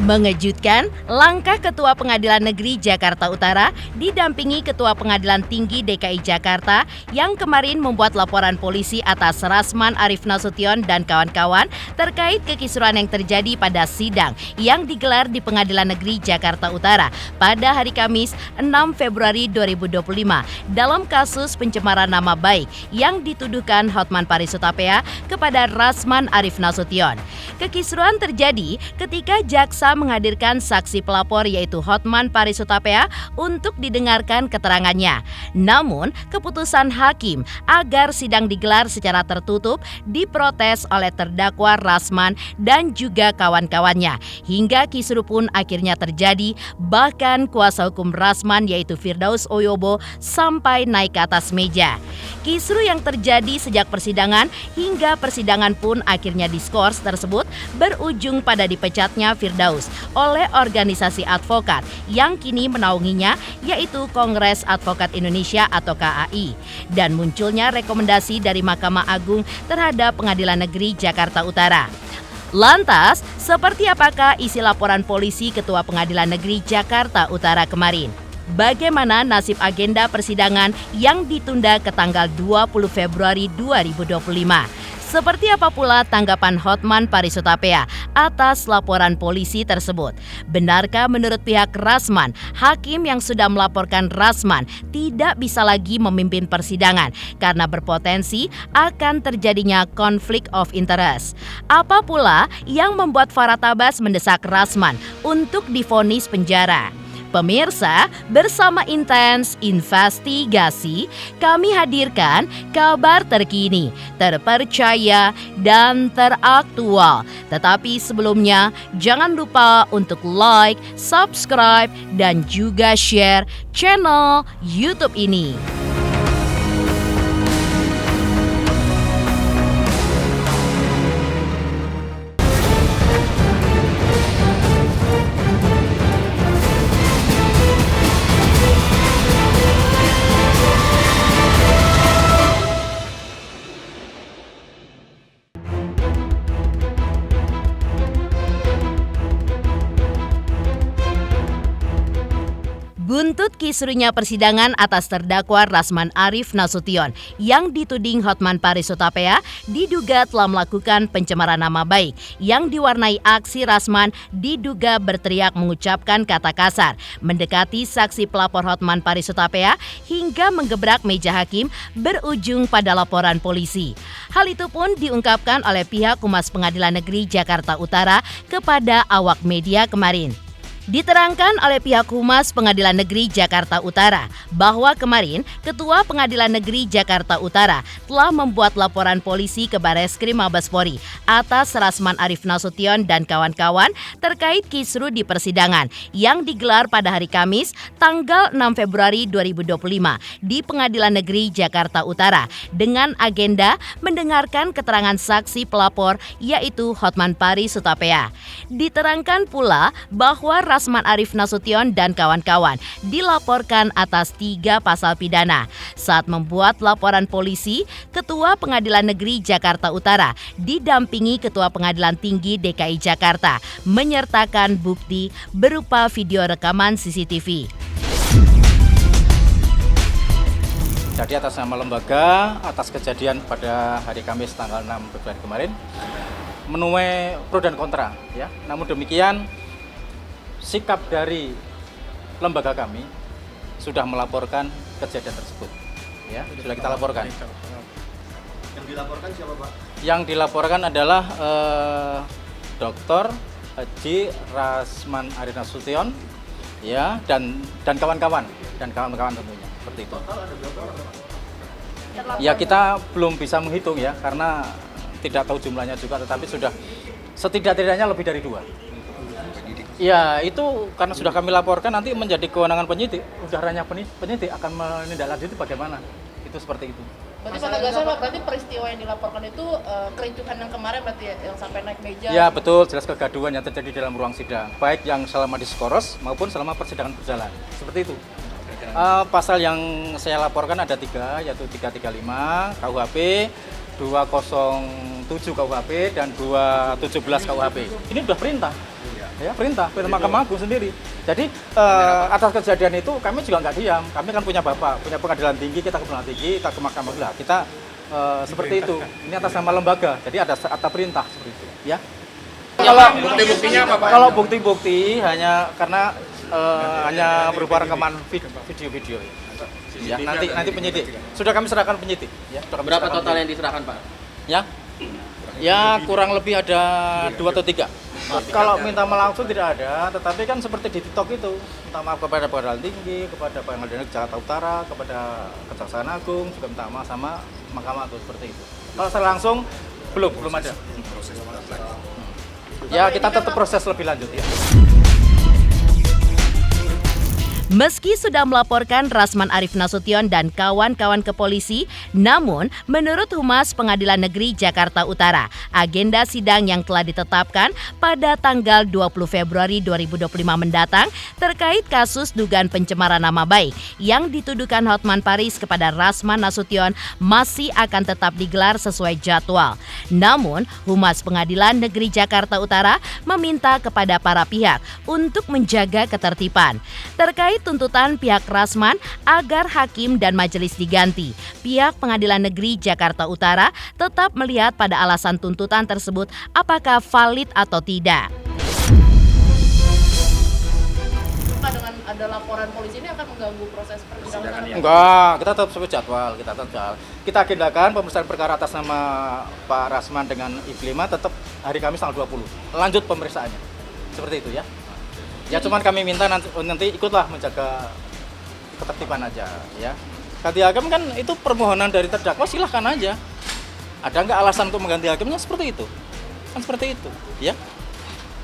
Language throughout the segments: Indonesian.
Mengejutkan, langkah Ketua Pengadilan Negeri Jakarta Utara didampingi Ketua Pengadilan Tinggi DKI Jakarta yang kemarin membuat laporan polisi atas Rasman Arief Nasution dan kawan-kawan terkait kekisruhan yang terjadi pada sidang yang digelar di Pengadilan Negeri Jakarta Utara pada hari Kamis 6 Februari 2025 dalam kasus pencemaran nama baik yang dituduhkan Hotman Paris Hutapea kepada Rasman Arief Nasution. Kekisruhan terjadi ketika jaksa menghadirkan saksi pelapor yaitu Hotman Paris Hutapea untuk didengarkan keterangannya. Namun, keputusan hakim agar sidang digelar secara tertutup diprotes oleh terdakwa Rasman dan juga kawan-kawannya. Hingga kisruh pun akhirnya terjadi, bahkan kuasa hukum Rasman yaitu Firdaus Oyobo sampai naik ke atas meja. Kisruh yang terjadi sejak persidangan hingga persidangan pun akhirnya diskors tersebut berujung pada dipecatnya Firdaus oleh organisasi advokat yang kini menaunginya yaitu Kongres Advokat Indonesia atau KAI dan munculnya rekomendasi dari Mahkamah Agung terhadap Pengadilan Negeri Jakarta Utara. Lantas, seperti apakah isi laporan polisi Ketua Pengadilan Negeri Jakarta Utara kemarin? Bagaimana nasib agenda persidangan yang ditunda ke tanggal 20 Februari 2025? Seperti apa pula tanggapan Hotman Paris Hutapea atas laporan polisi tersebut? Benarkah menurut pihak Rasman, hakim yang sudah melaporkan Rasman tidak bisa lagi memimpin persidangan karena berpotensi akan terjadinya konflik of interest? Apa pula yang membuat Farhad Abbas mendesak Rasman untuk divonis penjara? Pemirsa, bersama Intens Investigasi, kami hadirkan kabar terkini, terpercaya, dan teraktual. Tetapi sebelumnya, jangan lupa untuk like, subscribe, dan juga share channel YouTube ini. Buntut kisruhnya persidangan atas terdakwa Rasman Arief Nasution yang dituding Hotman Paris Hutapea diduga telah melakukan pencemaran nama baik yang diwarnai aksi Rasman diduga berteriak mengucapkan kata kasar, mendekati saksi pelapor Hotman Paris Hutapea hingga menggebrak meja hakim berujung pada laporan polisi. Hal itu pun diungkapkan oleh pihak Humas Pengadilan Negeri Jakarta Utara kepada awak media kemarin. Diterangkan oleh pihak Humas Pengadilan Negeri Jakarta Utara bahwa kemarin Ketua Pengadilan Negeri Jakarta Utara telah membuat laporan polisi ke Bareskrim Mabespori atas Rasman Arief Nasution dan kawan-kawan terkait kisruh di persidangan yang digelar pada hari Kamis tanggal 6 Februari 2025 di Pengadilan Negeri Jakarta Utara dengan agenda mendengarkan keterangan saksi pelapor yaitu Hotman Paris Hutapea. Diterangkan pula bahwa Rasman Arief Nasution dan kawan-kawan dilaporkan atas 3 pasal pidana. Saat membuat laporan polisi, Ketua Pengadilan Negeri Jakarta Utara didampingi Ketua Pengadilan Tinggi DKI Jakarta menyertakan bukti berupa video rekaman CCTV. Jadi atas nama lembaga, atas kejadian pada hari Kamis tanggal 6 Februari kemarin, menuai pro dan kontra, ya. Namun demikian, sikap dari lembaga kami sudah melaporkan kejadian tersebut, ya. Sudah kita laporkan. Yang dilaporkan siapa, Pak? Yang dilaporkan adalah Dr. Haji Rasman Arief Nasution, ya, dan kawan-kawan tentunya, seperti itu. Total ada berapa orang, Pak? Ya, kita belum bisa menghitung, ya, karena tidak tahu jumlahnya juga, tetapi sudah setidak-tidaknya lebih dari 2. Ya, itu karena sudah kami laporkan nanti menjadi kewenangan penyidik. Udah ranah penyidik akan menindaklanjuti bagaimana. Itu seperti itu. Berarti penegasan Pak, berarti peristiwa yang dilaporkan itu kericuhan yang kemarin berarti ya, yang sampai naik meja. Ya, betul, jelas kegaduhan yang terjadi dalam ruang sidang, baik yang selama diskoros maupun selama persidangan berjalan. Seperti itu. Pasal yang saya laporkan ada 3, yaitu 335 KUHP, 207 KUHP dan 217 KUHP. Ini sudah perintah. Ya, perintah Mahkamah Agung sendiri. Jadi atas kejadian itu kami juga nggak diam. Kami kan punya bapak, punya pengadilan tinggi, kita ke pengadilan tinggi, kita ke Mahkamah Agung. Kita seperti itu. Ini atas nama lembaga. Jadi ada perintah seperti itu. Ya. Kalau Bukti-buktinya apa, Pak? Kalau bukti-bukti hanya karena hanya berupa rekaman video-video. Ya, nanti penyidik. Sudah kami serahkan penyidik. Ya, Berapa total yang diserahkan, Pak? Ya, kurang lebih ada 2 atau 3. Kalau minta maaf langsung tidak ada, tetapi kan seperti di TikTok itu, minta maaf kepada Pengadilan Tinggi, kepada Pengadilan Negeri Jakarta Utara, kepada Kejaksaan Agung, juga minta maaf sama Mahkamah Agung seperti itu. Kalau secara langsung belum ada. Ya, kita tetap proses lebih lanjut ya. Meski sudah melaporkan Rasman Arif Nasution dan kawan-kawan ke polisi, namun menurut Humas Pengadilan Negeri Jakarta Utara, agenda sidang yang telah ditetapkan pada tanggal 20 Februari 2025 mendatang terkait kasus dugaan pencemaran nama baik yang dituduhkan Hotman Paris kepada Rasman Nasution masih akan tetap digelar sesuai jadwal. Namun, Humas Pengadilan Negeri Jakarta Utara meminta kepada para pihak untuk menjaga ketertiban. Terkait tuntutan pihak Rasman agar hakim dan majelis diganti, pihak Pengadilan Negeri Jakarta Utara tetap melihat pada alasan tuntutan tersebut apakah valid atau tidak. Dengan ada laporan polisi ini akan mengganggu proses persidangan? Enggak, kita tetap sesuai jadwal. Kita agendakan pemeriksaan perkara atas nama Pak Rasman dengan Ibu Lima tetap hari Kamis tanggal 20. Lanjut pemeriksaannya. Seperti itu ya. Ya cuman kami minta nanti ikutlah menjaga ketertiban aja ya. Ganti hakim kan itu permohonan dari terdakwa, silahkan aja. Ada nggak alasan untuk mengganti hakimnya seperti itu? Kan seperti itu ya.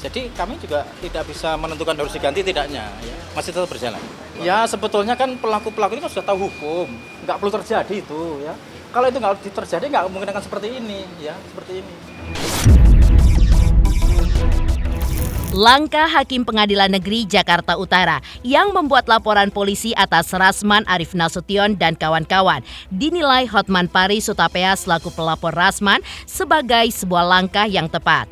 Jadi kami juga tidak bisa menentukan harus diganti tidaknya ya. Masih tetap berjalan. Ya sebetulnya kan pelaku-pelaku ini kan sudah tahu hukum. Nggak perlu terjadi itu ya. Kalau itu nggak terjadi nggak mungkin akan seperti ini ya. Seperti ini. Langkah Hakim Pengadilan Negeri Jakarta Utara yang membuat laporan polisi atas Rasman Arif Nasution dan kawan-kawan dinilai Hotman Paris Hutapea selaku pelapor Rasman sebagai sebuah langkah yang tepat.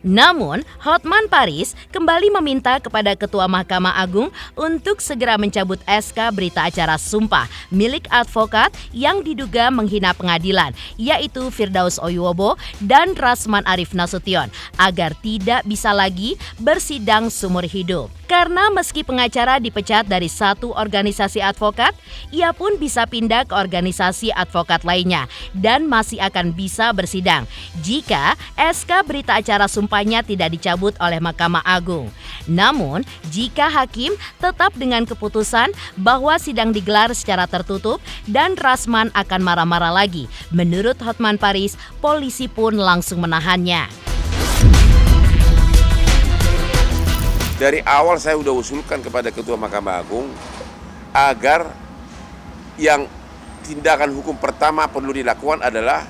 Namun, Hotman Paris kembali meminta kepada Ketua Mahkamah Agung untuk segera mencabut SK berita acara sumpah milik advokat yang diduga menghina pengadilan, yaitu Firdaus Oyuwobo dan Rasman Arif Nasution, agar tidak bisa lagi bersidang seumur hidup. Karena meski pengacara dipecat dari satu organisasi advokat, ia pun bisa pindah ke organisasi advokat lainnya dan masih akan bisa bersidang jika SK berita acara sumpahnya tidak dicabut oleh Mahkamah Agung. Namun, jika hakim tetap dengan keputusan bahwa sidang digelar secara tertutup dan Rasman akan marah-marah lagi, menurut Hotman Paris, polisi pun langsung menahannya. Dari awal saya sudah usulkan kepada Ketua Mahkamah Agung agar yang tindakan hukum pertama perlu dilakukan adalah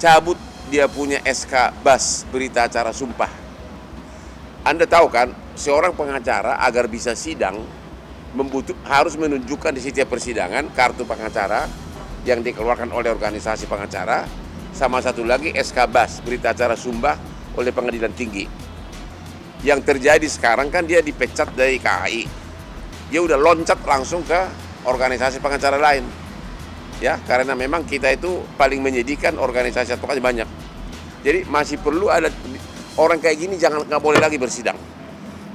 cabut dia punya SK BAS berita acara sumpah. Anda tahu kan, seorang pengacara agar bisa sidang harus menunjukkan di setiap persidangan kartu pengacara yang dikeluarkan oleh organisasi pengacara, sama satu lagi SK BAS berita acara sumpah oleh Pengadilan Tinggi. Yang terjadi sekarang kan dia dipecat dari KAI. Dia udah loncat langsung ke organisasi pengacara lain. Ya, karena memang kita itu paling menyedihkan organisasi advokat banyak. Jadi masih perlu ada orang kayak gini, nggak boleh lagi bersidang.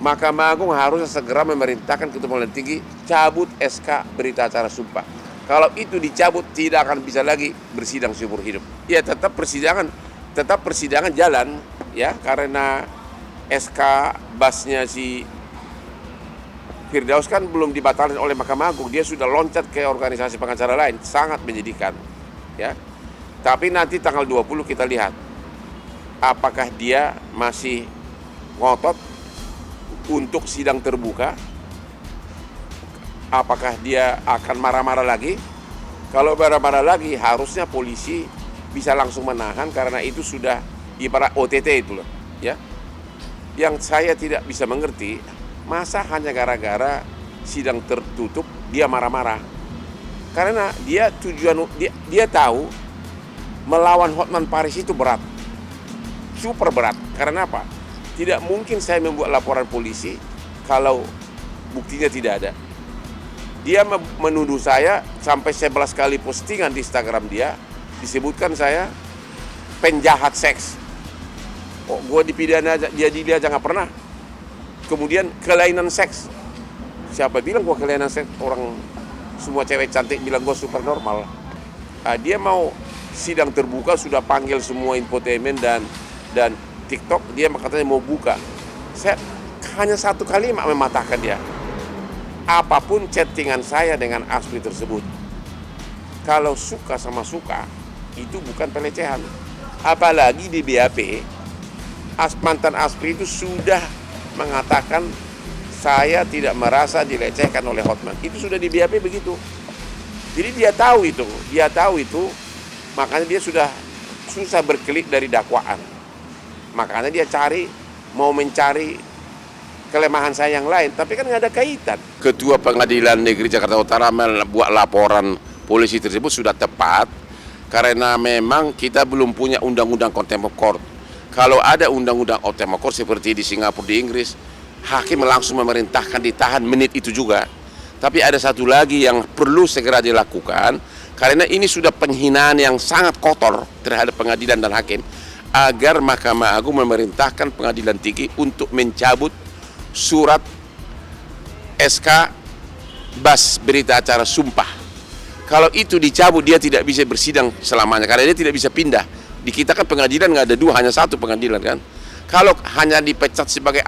Mahkamah Agung harus segera memerintahkan Ketua Pengadilan Tinggi cabut SK berita acara sumpah. Kalau itu dicabut tidak akan bisa lagi bersidang seumur hidup. Ya tetap persidangan jalan ya, karena SK BAS-nya si Firdaus kan belum dibatalkan oleh Mahkamah Agung, dia sudah loncat ke organisasi pengacara lain, sangat menyedihkan ya. Tapi nanti tanggal 20 kita lihat apakah dia masih ngotot untuk sidang terbuka, apakah dia akan marah-marah lagi. Kalau marah-marah lagi harusnya polisi bisa langsung menahan, karena itu sudah ibarat OTT itu loh ya. Yang saya tidak bisa mengerti, masa hanya gara-gara sidang tertutup dia marah-marah. Karena dia tahu melawan Hotman Paris itu berat. Super berat. Karena apa? Tidak mungkin saya membuat laporan polisi kalau buktinya tidak ada. Dia menuduh saya sampai 11 kali postingan di Instagram dia, disebutkan saya penjahat seks. Oh, gue dipidana dia aja nggak pernah. Kemudian kelainan seks. Siapa bilang gue kelainan seks? Orang semua cewek cantik bilang gue super normal. Dia mau sidang terbuka, sudah panggil semua infotainment dan TikTok, dia katanya mau buka. Saya hanya satu kalimat mematahkan dia. Apapun chattingan saya dengan Aspri tersebut, kalau suka sama suka, itu bukan pelecehan. Apalagi di BAP, mantan Aspri itu sudah mengatakan saya tidak merasa dilecehkan oleh Hotman. Itu sudah di BAP begitu. Jadi dia tahu itu, makanya dia sudah susah berkelit dari dakwaan. Makanya dia mau mencari kelemahan saya yang lain, tapi kan nggak ada kaitan. Ketua Pengadilan Negeri Jakarta Utara membuat laporan polisi tersebut sudah tepat, karena memang kita belum punya undang-undang contempt of court. Kalau ada undang-undang contempt of court seperti di Singapura, di Inggris, hakim langsung memerintahkan ditahan menit itu juga. Tapi ada satu lagi yang perlu segera dilakukan, karena ini sudah penghinaan yang sangat kotor terhadap pengadilan dan hakim, agar Mahkamah Agung memerintahkan Pengadilan Tinggi untuk mencabut surat SK BAS berita acara sumpah. Kalau itu dicabut, dia tidak bisa bersidang selamanya karena dia tidak bisa pindah. Di kita kan pengadilan nggak ada dua, hanya satu pengadilan kan. Kalau hanya dipecat sebagai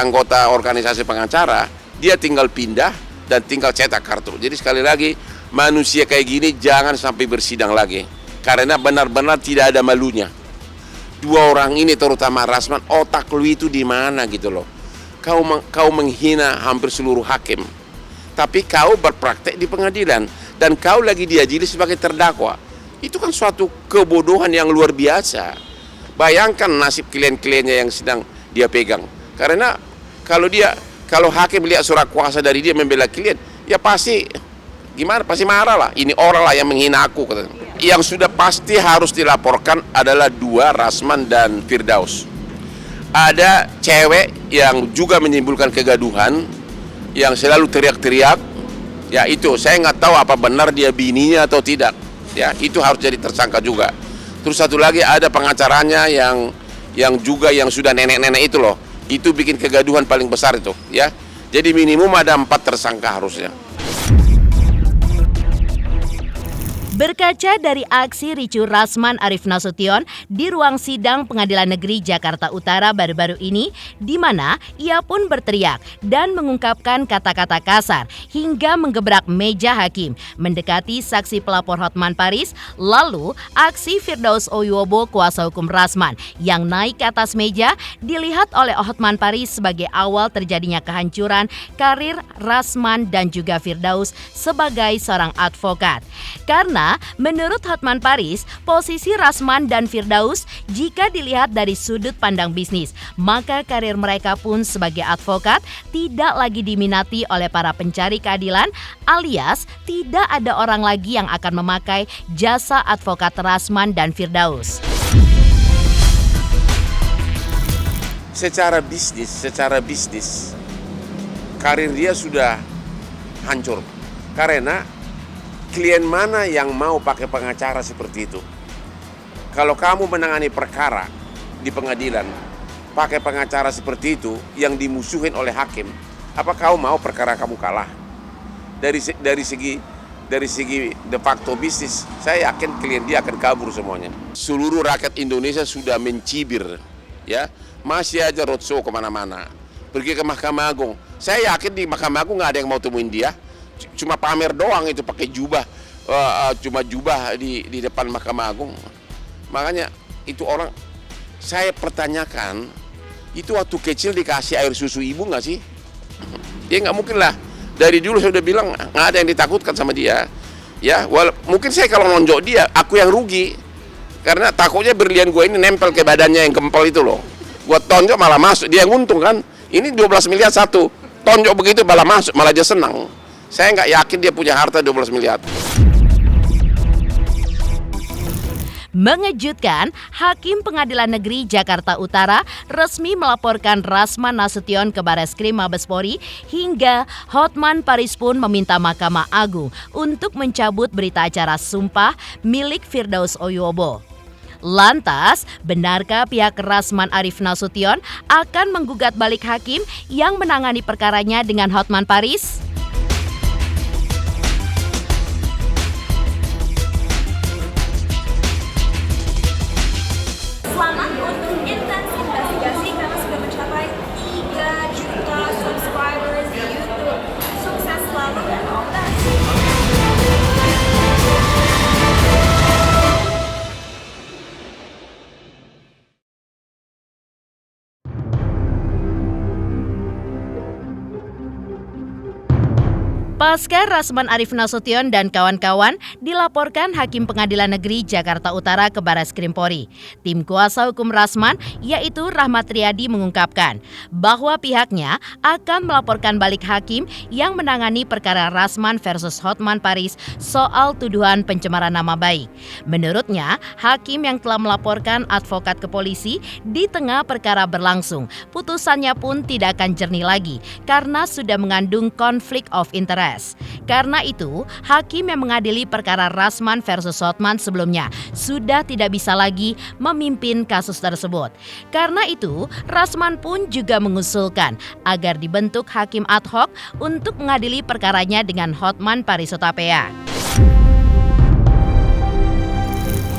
anggota organisasi pengacara, dia tinggal pindah dan tinggal cetak kartu. Jadi sekali lagi, manusia kayak gini jangan sampai bersidang lagi, karena benar-benar tidak ada malunya. Dua orang ini, terutama Rasman, otak lu itu di mana gitu loh. Kau menghina hampir seluruh hakim, tapi kau berpraktek di pengadilan dan kau lagi diadili sebagai terdakwa. Itu kan suatu kebodohan yang luar biasa. Bayangkan nasib klien-kliennya yang sedang dia pegang. Karena kalau hakim lihat surat kuasa dari dia membela klien, ya pasti gimana? Pasti marah lah. Ini orang lah yang menghina aku, katanya. Yang sudah pasti harus dilaporkan adalah dua, Rasman dan Firdaus. Ada cewek yang juga menimbulkan kegaduhan, yang selalu teriak-teriak. Ya itu, saya nggak tahu apa benar dia bininya atau tidak. Ya itu harus jadi tersangka juga. Terus satu lagi ada pengacaranya yang juga yang sudah nenek-nenek itu loh. Itu bikin kegaduhan paling besar itu. Ya, jadi minimum ada 4 tersangka harusnya. Berkaca dari aksi ricu Rasman Arif Nasution di ruang sidang Pengadilan Negeri Jakarta Utara baru-baru ini, di mana ia pun berteriak dan mengungkapkan kata-kata kasar hingga menggebrak meja hakim, mendekati saksi pelapor Hotman Paris, lalu aksi Firdaus Oyobo kuasa hukum Rasman yang naik ke atas meja dilihat oleh Hotman Paris sebagai awal terjadinya kehancuran karir Rasman dan juga Firdaus sebagai seorang advokat. Karena menurut Hotman Paris, posisi Rasman dan Firdaus jika dilihat dari sudut pandang bisnis, maka karir mereka pun sebagai advokat tidak lagi diminati oleh para pencari keadilan, alias tidak ada orang lagi yang akan memakai jasa advokat Rasman dan Firdaus. Secara bisnis, karir dia sudah hancur. Karena klien mana yang mau pakai pengacara seperti itu? Kalau kamu menangani perkara di pengadilan pakai pengacara seperti itu yang dimusuhin oleh hakim, apa kau mau perkara kamu kalah? Dari segi de facto bisnis, saya yakin klien dia akan kabur semuanya. Seluruh rakyat Indonesia sudah mencibir, ya, masih aja roadshow kemana-mana, pergi ke Mahkamah Agung. Saya yakin di Mahkamah Agung nggak ada yang mau temuin dia. Cuma pamer doang itu pakai jubah, cuma jubah di depan Mahkamah Agung. Makanya itu orang, saya pertanyakan, itu waktu kecil dikasih air susu ibu nggak sih? Ya nggak mungkin lah. Dari dulu saya udah bilang nggak ada yang ditakutkan sama dia. Ya, mungkin saya kalau nonjok dia, aku yang rugi. Karena takutnya berlian gue ini nempel ke badannya yang gempal itu loh. Gue tonjok malah masuk, dia yang untung kan. Ini 12 miliar satu, tonjok begitu malah masuk, malah dia senang. Saya nggak yakin dia punya harta 12 miliar. Mengejutkan, Hakim Pengadilan Negeri Jakarta Utara resmi melaporkan Rasman Nasution ke Bareskrim Mabes Polri hingga Hotman Paris pun meminta Mahkamah Agung untuk mencabut berita acara sumpah milik Firdaus Oyuwobo. Lantas, benarkah pihak Rasman Arif Nasution akan menggugat balik hakim yang menangani perkaranya dengan Hotman Paris? Selamat untuk Intens Investigasi karena sudah mencapai 3 juta subscribers di YouTube. Sukses selalu dan all the best. Pasca Rasman Arif Nasution dan kawan-kawan dilaporkan Hakim Pengadilan Negeri Jakarta Utara ke Bareskrim Polri. Tim kuasa hukum Rasman, yaitu Rahmat Riyadi, mengungkapkan bahwa pihaknya akan melaporkan balik hakim yang menangani perkara Rasman versus Hotman Paris soal tuduhan pencemaran nama baik. Menurutnya, hakim yang telah melaporkan advokat ke polisi di tengah perkara berlangsung, putusannya pun tidak akan jernih lagi karena sudah mengandung konflik of interest. Karena itu, hakim yang mengadili perkara Rasman versus Hotman sebelumnya sudah tidak bisa lagi memimpin kasus tersebut. Karena itu, Rasman pun juga mengusulkan agar dibentuk hakim ad hoc untuk mengadili perkaranya dengan Hotman Paris Hutapea.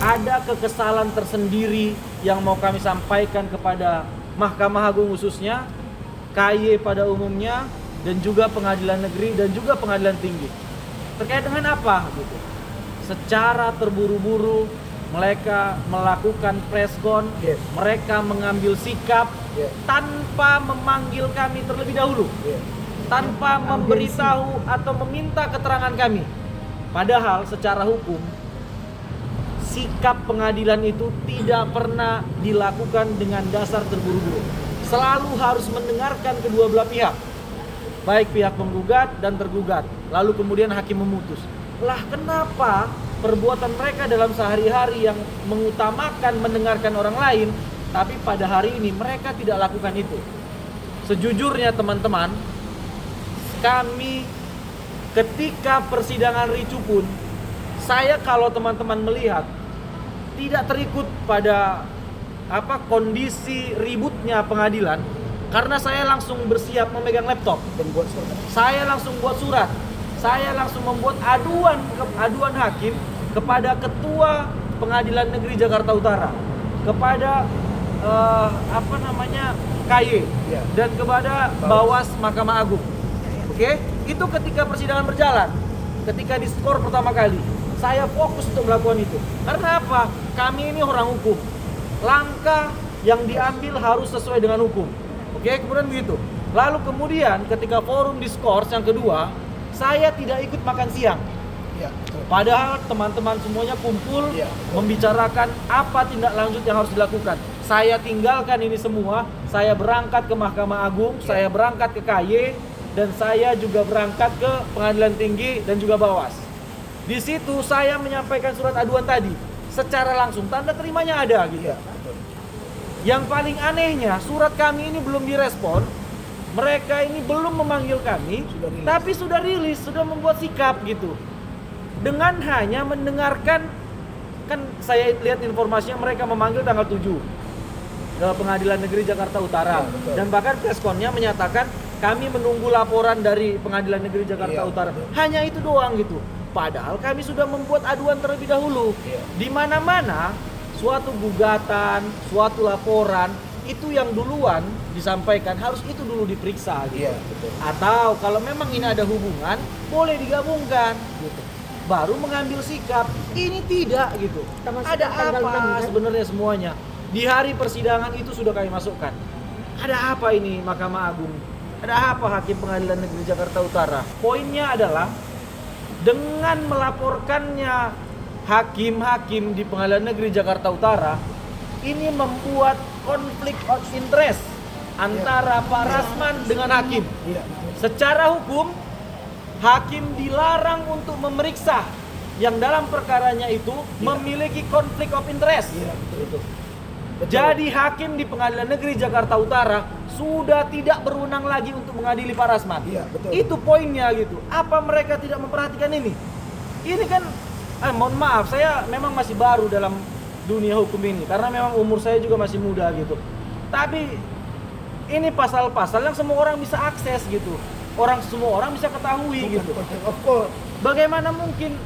Ada kekesalan tersendiri yang mau kami sampaikan kepada Mahkamah Agung khususnya, KY pada umumnya, dan juga pengadilan negeri dan juga pengadilan tinggi. Terkait dengan apa? Gitu. Secara terburu-buru mereka melakukan preskon, mereka mengambil sikap tanpa memanggil kami terlebih dahulu, tanpa memberitahu atau meminta keterangan kami. Padahal secara hukum sikap pengadilan itu tidak pernah dilakukan dengan dasar terburu-buru. Selalu harus mendengarkan kedua belah pihak, baik pihak penggugat dan tergugat, lalu kemudian hakim memutus. Lah kenapa perbuatan mereka dalam sehari-hari yang mengutamakan mendengarkan orang lain, tapi pada hari ini mereka tidak lakukan itu? Sejujurnya teman-teman, kami ketika persidangan ricu pun, saya kalau teman-teman melihat tidak terikut pada kondisi ributnya pengadilan, karena saya langsung bersiap memegang laptop dan buat surat. Saya langsung buat surat. Saya langsung membuat aduan hakim kepada Ketua Pengadilan Negeri Jakarta Utara, kepada KY dan kepada Bawas Mahkamah Agung. Oke, itu ketika persidangan berjalan, ketika diskor pertama kali, saya fokus untuk melakukan itu. Karena apa? Kami ini orang hukum. Langkah yang diambil harus sesuai dengan hukum. Oke, kemudian begitu. Lalu kemudian ketika forum diskors yang kedua, saya tidak ikut makan siang. Padahal teman-teman semuanya kumpul membicarakan apa tindak lanjut yang harus dilakukan. Saya tinggalkan ini semua, saya berangkat ke Mahkamah Agung, saya berangkat ke KY, dan saya juga berangkat ke Pengadilan Tinggi dan juga Bawas. Di situ saya menyampaikan surat aduan tadi secara langsung, tanda terimanya ada gitu. Yang paling anehnya, surat kami ini belum direspon. Mereka ini belum memanggil kami, tapi sudah rilis, sudah membuat sikap gitu. Dengan hanya mendengarkan, kan saya lihat informasinya mereka memanggil tanggal 7 ke Pengadilan Negeri Jakarta Utara. Dan bahkan preskonnya menyatakan kami menunggu laporan dari Pengadilan Negeri Jakarta Utara. Hanya itu doang gitu. Padahal kami sudah membuat aduan terlebih dahulu. Di mana-mana suatu gugatan, suatu laporan itu yang duluan disampaikan harus itu dulu diperiksa gitu. Atau kalau memang ini ada hubungan, boleh digabungkan gitu. Baru mengambil sikap. Ini tidak gitu. Ada apa sebenarnya semuanya? Di hari persidangan itu sudah kami masukkan. Ada apa ini Mahkamah Agung? Ada apa Hakim Pengadilan Negeri Jakarta Utara? Poinnya adalah dengan melaporkannya hakim-hakim di Pengadilan Negeri Jakarta Utara, ini membuat konflik of interest antara Pak Rasman dengan hakim. Secara hukum, hakim dilarang untuk memeriksa yang dalam perkaranya itu memiliki konflik of interest. Betul. Jadi hakim di Pengadilan Negeri Jakarta Utara sudah tidak berwenang lagi untuk mengadili Pak Rasman. Iya, betul. Itu poinnya gitu. Apa mereka tidak memperhatikan ini? Ini kan, mohon maaf, saya memang masih baru dalam dunia hukum ini karena memang umur saya juga masih muda gitu. Tapi ini pasal-pasal yang semua orang bisa akses gitu. Semua orang bisa ketahui gitu. Of course. Bagaimana mungkin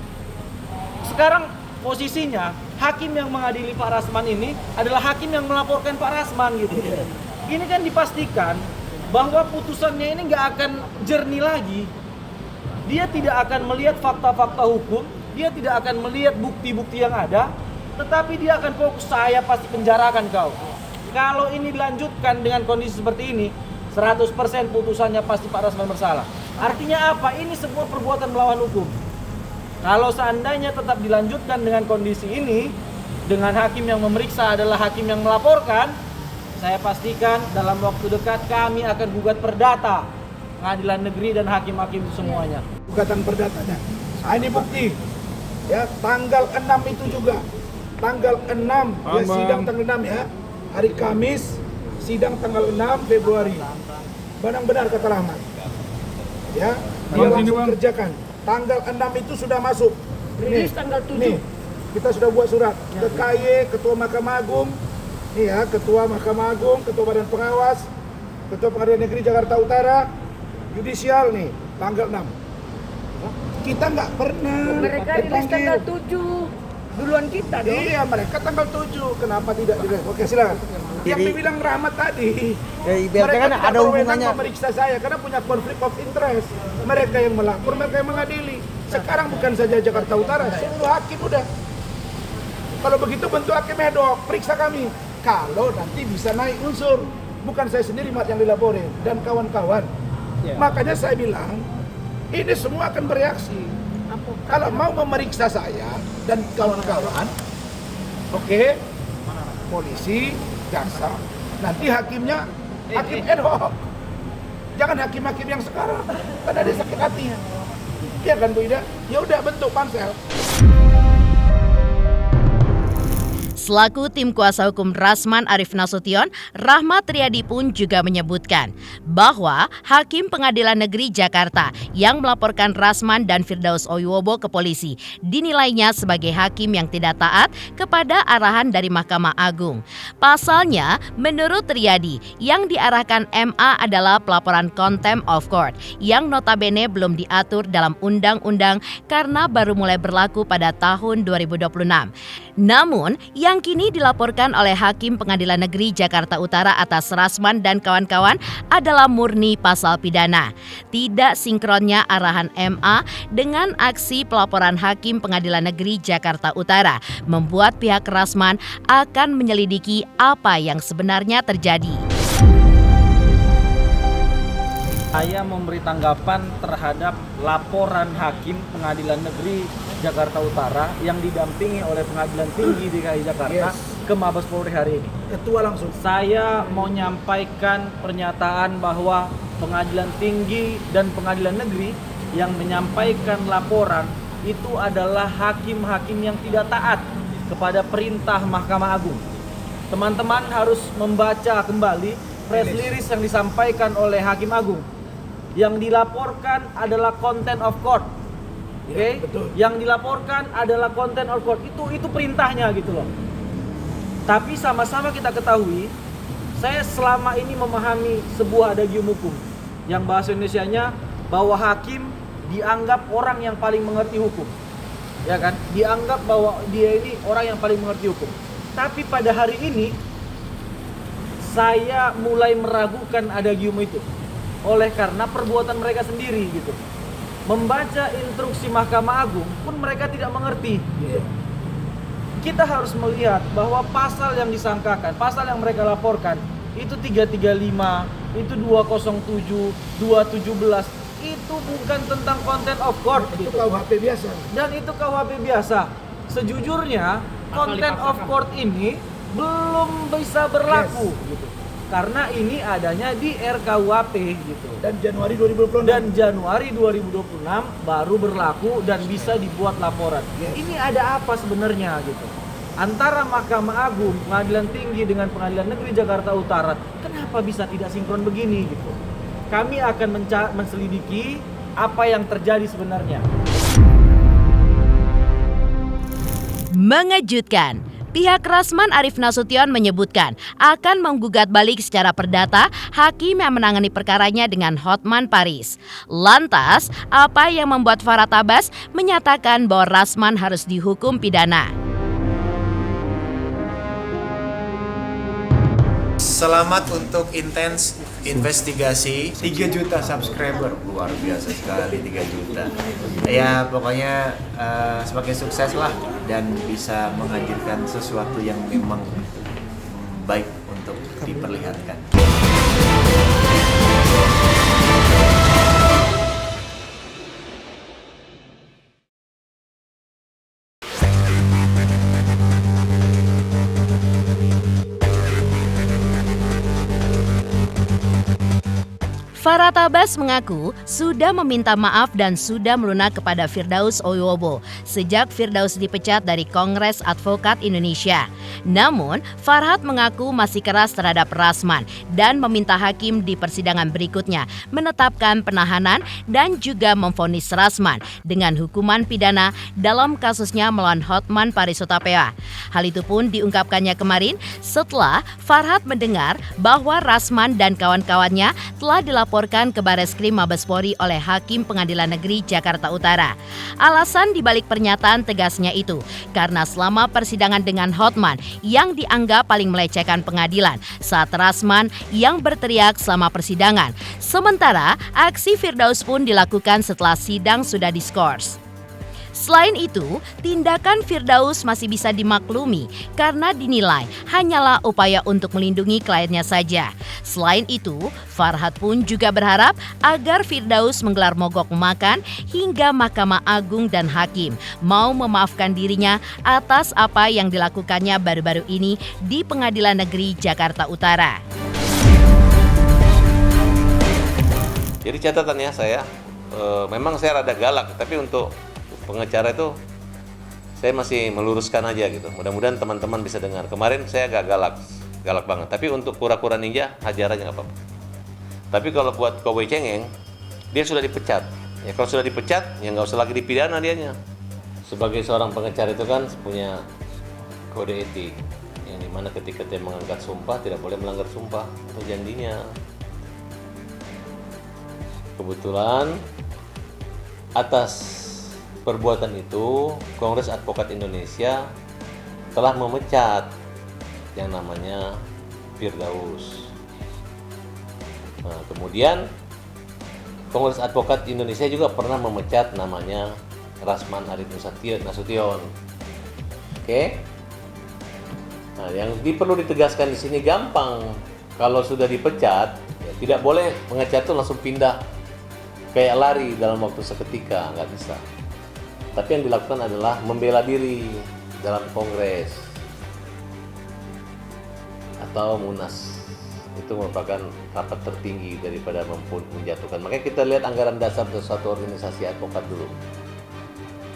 sekarang posisinya hakim yang mengadili Pak Rasman ini adalah hakim yang melaporkan Pak Rasman gitu. Ini kan dipastikan bahwa putusannya ini nggak akan jernih lagi. Dia tidak akan melihat fakta-fakta hukum, dia tidak akan melihat bukti-bukti yang ada, tetapi dia akan fokus, saya pasti penjarakan kau. Kalau ini dilanjutkan dengan kondisi seperti ini, 100% putusannya pasti Pak Rasman bersalah. Artinya apa? Ini sebuah perbuatan melawan hukum. Kalau seandainya tetap dilanjutkan dengan kondisi ini, dengan hakim yang memeriksa adalah hakim yang melaporkan, saya pastikan dalam waktu dekat kami akan gugat perdata Pengadilan Negeri dan hakim-hakim semuanya. Gugatan perdatanya. Nah, ini bukti. Ya, tanggal 6 itu juga. Tanggal 6, ya sidang tanggal 6 ya. Hari Kamis, sidang tanggal 6 Februari. Benar-benar kata Rahmat. Ya, dia langsung kerjakan. Tanggal 6 itu sudah masuk. Rilis tanggal 7. Nih, kita sudah buat surat ke KY, Ketua Mahkamah Agung. Nih ya, Ketua Mahkamah Agung, Ketua Badan Pengawas, Ketua Pengadilan Negeri Jakarta Utara, Judisial nih, tanggal 6. Kita nggak pernah. Mereka rilis tanggal 7. Duluan kita dong. Iya, mereka tanggal 7. Kenapa tidak dirilis? Oke, silakan. Yang dibilang Rahmat tadi, mereka kan tidak ada hubungannya memeriksa saya karena punya konflik of interest. Mereka yang melapor, mereka yang mengadili. Sekarang bukan saja Jakarta Utara, seluruh hakim udah. Kalau begitu bentuk hakim ad hoc, periksa kami. Kalau nanti bisa naik unsur, bukan saya sendiri Mat yang dilaporin dan kawan-kawan. Makanya saya bilang, ini semua akan bereaksi. Kalau mau memeriksa saya dan kawan-kawan, oke, polisi, jaksa, nanti hakimnya hakim ad hoc. Jangan hakim-hakim yang sekarang, karena dia sakit hati. Iya kan Bu Ida? Ya udah bentuk pansel. Selaku tim kuasa hukum Rasman Arief Nasution, Rahmat Riyadi pun juga menyebutkan bahwa Hakim Pengadilan Negeri Jakarta yang melaporkan Rasman dan Firdaus Oyowo ke polisi dinilainya sebagai hakim yang tidak taat kepada arahan dari Mahkamah Agung. Pasalnya, menurut Riyadi, yang diarahkan MA adalah pelaporan contempt of court yang notabene belum diatur dalam undang-undang karena baru mulai berlaku pada tahun 2026. Namun, yang kini dilaporkan oleh Hakim Pengadilan Negeri Jakarta Utara atas Rasman dan kawan-kawan adalah murni pasal pidana. Tidak sinkronnya arahan MA dengan aksi pelaporan Hakim Pengadilan Negeri Jakarta Utara membuat pihak Rasman akan menyelidiki apa yang sebenarnya terjadi. Saya memberi tanggapan terhadap laporan Hakim Pengadilan Negeri Jakarta Utara yang didampingi oleh Pengadilan Tinggi DKI Jakarta ke Mabes Polri hari ini. Ketua langsung. Saya mau menyampaikan pernyataan bahwa Pengadilan Tinggi dan Pengadilan Negeri yang menyampaikan laporan itu adalah hakim-hakim yang tidak taat kepada perintah Mahkamah Agung. Teman-teman harus membaca kembali press release yang disampaikan oleh Hakim Agung. Yang dilaporkan adalah contempt of court. Oke? Yang dilaporkan adalah contempt of court. Itu perintahnya gitu loh. Tapi sama-sama kita ketahui, saya selama ini memahami sebuah adagium hukum yang bahasa Indonesianya bahwa hakim dianggap orang yang paling mengerti hukum. Ya kan? Dianggap bahwa dia ini orang yang paling mengerti hukum. Tapi pada hari ini saya mulai meragukan adagium itu. Oleh karena perbuatan mereka sendiri gitu. Membaca instruksi Mahkamah Agung pun mereka tidak mengerti. Kita harus melihat bahwa pasal yang disangkakan, pasal yang mereka laporkan itu 335, itu 207, 217, itu bukan tentang contempt of court. Itu KUHP biasa. Dan itu KUHP biasa. Sejujurnya contempt of court ini belum bisa berlaku gitu. karena ini adanya di RKUHP gitu. Dan Januari 2026. Dan Januari 2026 baru berlaku dan bisa dibuat laporan. Yes. Ini ada apa sebenarnya gitu? Antara Mahkamah Agung, Pengadilan Tinggi dengan Pengadilan Negeri Jakarta Utara, kenapa bisa tidak sinkron begini gitu? Kami akan menselidiki apa yang terjadi sebenarnya. Mengejutkan. Pihak Rasman Arief Nasution menyebutkan akan menggugat balik secara perdata hakim yang menangani perkaranya dengan Hotman Paris. Lantas, apa yang membuat Farhad Abbas menyatakan bahwa Rasman harus dihukum pidana? Selamat untuk intens investigasi 3 juta subscriber, luar biasa sekali 3 juta. Ya pokoknya semakin sukses lah dan bisa menghadirkan sesuatu yang memang baik untuk diperlihatkan. Farhad Abbas mengaku sudah meminta maaf dan sudah melunak kepada Firdaus Oyobo sejak Firdaus dipecat dari Kongres Advokat Indonesia. Namun, Farhad mengaku masih keras terhadap Rasman dan meminta hakim di persidangan berikutnya menetapkan penahanan dan juga memvonis Rasman dengan hukuman pidana dalam kasusnya melawan Hotman Paris Hutapea. Hal itu pun diungkapkannya kemarin setelah Farhad mendengar bahwa Rasman dan kawan-kawannya telah dilaporkan ke Bareskrim Mabespori oleh Hakim Pengadilan Negeri Jakarta Utara. Alasan dibalik pernyataan tegasnya itu karena selama persidangan dengan Hotman yang dianggap paling melecehkan pengadilan saat Rasman yang berteriak selama persidangan. Sementara aksi Firdaus pun dilakukan setelah sidang sudah diskors. Selain itu, tindakan Firdaus masih bisa dimaklumi karena dinilai hanyalah upaya untuk melindungi kliennya saja. Selain itu, Farhad pun juga berharap agar Firdaus menggelar mogok makan hingga Mahkamah Agung dan Hakim mau memaafkan dirinya atas apa yang dilakukannya baru-baru ini di Pengadilan Negeri Jakarta Utara. Jadi catatannya saya, memang saya rada galak, tapi untuk pengacara itu saya masih meluruskan aja gitu. Mudah-mudahan teman-teman bisa dengar. Kemarin saya agak galak banget. Tapi untuk kura-kura ninja hajar aja nggak apa-apa. Tapi kalau buat Cowboy Cengeng, dia sudah dipecat. Ya kalau sudah dipecat, ya nggak usah lagi dipidana dianya. Sebagai seorang pengacara itu kan punya kode etik, yang dimana ketika dia mengangkat sumpah tidak boleh melanggar sumpah atau janjinya. Kebetulan atas perbuatan itu, Kongres Advokat Indonesia telah memecat yang namanya Firdaus. Nah, kemudian Kongres Advokat Indonesia juga pernah memecat namanya Rasman Arief Nasution. Oke? Nah, yang perlu ditegaskan di sini gampang. Kalau sudah dipecat, ya tidak boleh pengecat itu langsung pindah kayak lari dalam waktu seketika, nggak bisa. Tapi yang dilakukan adalah membela diri dalam kongres atau munas. Itu merupakan rapat tertinggi daripada menjatuhkan. Makanya kita lihat anggaran dasar dari suatu organisasi advokat dulu.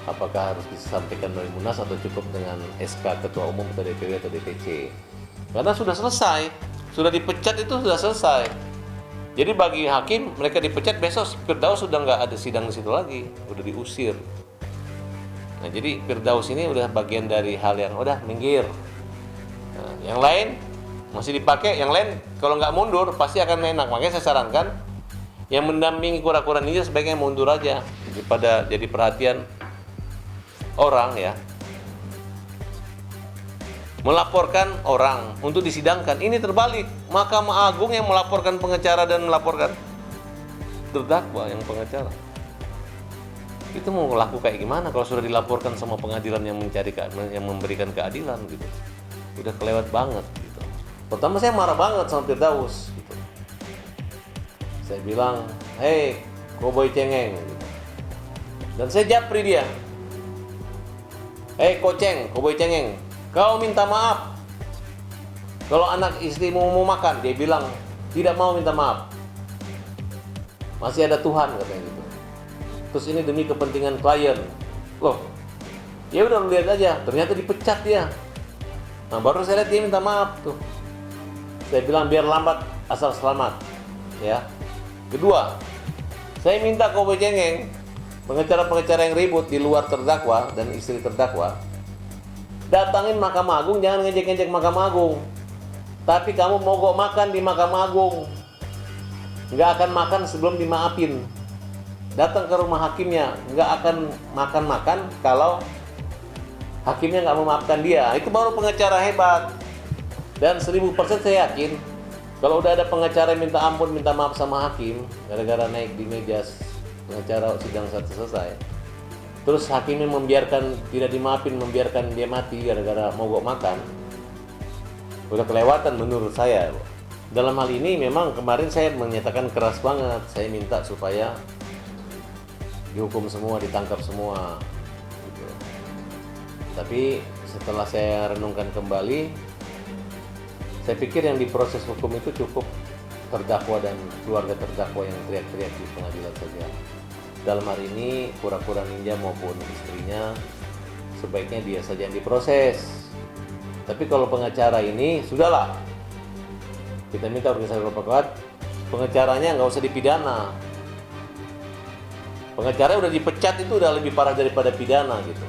Apakah harus disampaikan melalui munas atau cukup dengan SK Ketua Umum atau DPW atau DPC. Karena sudah selesai, sudah dipecat itu sudah selesai. Jadi bagi hakim, mereka dipecat, besok Firdaus sudah nggak ada sidang di situ lagi, udah diusir. Nah, jadi Firdaus ini udah bagian dari hal yang udah minggir. Nah, yang lain masih dipakai, yang lain kalau nggak mundur pasti akan enak. Makanya saya sarankan yang mendampingi kura-kura ninja sebaiknya mundur aja daripada jadi perhatian orang ya. Melaporkan orang untuk disidangkan, ini terbalik. Mahkamah Agung yang melaporkan pengacara dan melaporkan terdakwa yang pengacara. Itu mau laku kayak gimana kalau sudah dilaporkan sama pengadilan yang yang memberikan keadilan gitu. Udah kelewat banget gitu. Pertama saya marah banget sama Firdaus gitu. Saya bilang, "Hei, Cowboy Cengeng." Gitu. Dan saya japri dia. "Hei, Koceng, Cowboy Cengeng, kau minta maaf Kalau anak istrimu mau makan, dia bilang tidak mau, minta maaf. Masih ada Tuhan katanya gitu. Terus ini demi kepentingan klien. Loh, ya udah lu lihat aja, ternyata dipecat dia. Nah baru saya lihat dia minta maaf tuh. Saya bilang biar lambat asal selamat, ya. Kedua, saya minta kau cengeng, pengacara-pengacara yang ribut di luar terdakwa dan istri terdakwa, datangin Mahkamah Agung, jangan ngejek-ngejek Mahkamah Agung. Tapi kamu mogok makan di Mahkamah Agung, nggak akan makan sebelum dimaafin. Datang ke rumah hakimnya, nggak akan makan kalau hakimnya nggak memaafkan dia. Itu baru pengacara hebat. Dan 1000% saya yakin kalau udah ada pengacara yang minta ampun, minta maaf sama hakim gara-gara naik di meja pengacara sidang selesai, terus hakimnya membiarkan, tidak dimaafin, membiarkan dia mati gara-gara mogok makan, udah kelewatan menurut saya. Dalam hal ini memang kemarin saya menyatakan keras banget, saya minta supaya dihukum semua, ditangkap semua gitu. Tapi setelah saya renungkan kembali, saya pikir yang diproses hukum itu cukup terdakwa dan keluarga terdakwa yang teriak-teriak di pengadilan saja. Dalam hari ini pura-pura ninja maupun istrinya sebaiknya dia saja yang diproses. Tapi kalau pengacara ini sudahlah, kita minta organisasi advokat pengacaranya nggak usah dipidana. Pengacara udah dipecat itu udah lebih parah daripada pidana gitu.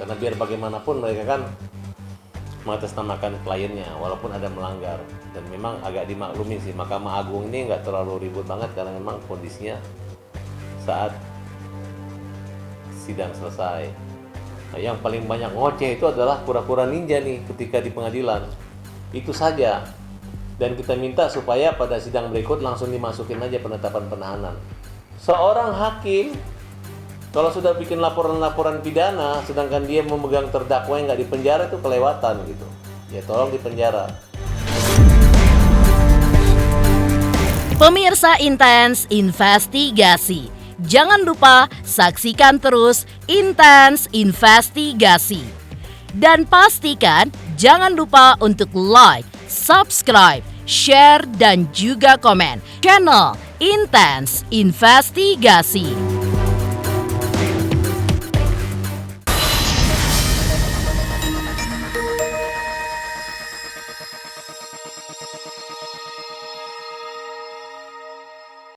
Karena biar bagaimanapun mereka kan mengatasnamakan kliennya walaupun ada melanggar. Dan memang agak dimaklumin sih, Mahkamah Agung ini nggak terlalu ribut banget karena memang kondisinya saat sidang selesai. Nah, yang paling banyak ngoceh itu adalah pura-pura ninja nih ketika di pengadilan. Itu saja. Dan kita minta supaya pada sidang berikut langsung dimasukin aja penetapan penahanan. Seorang hakim kalau sudah bikin laporan-laporan pidana sedangkan dia memegang terdakwa yang nggak dipenjara itu kelewatan gitu. Ya tolong dipenjara. Pemirsa Intens Investigasi, jangan lupa saksikan terus Intens Investigasi. Dan pastikan jangan lupa untuk like, subscribe, share, dan juga komen channel Intens Investigasi.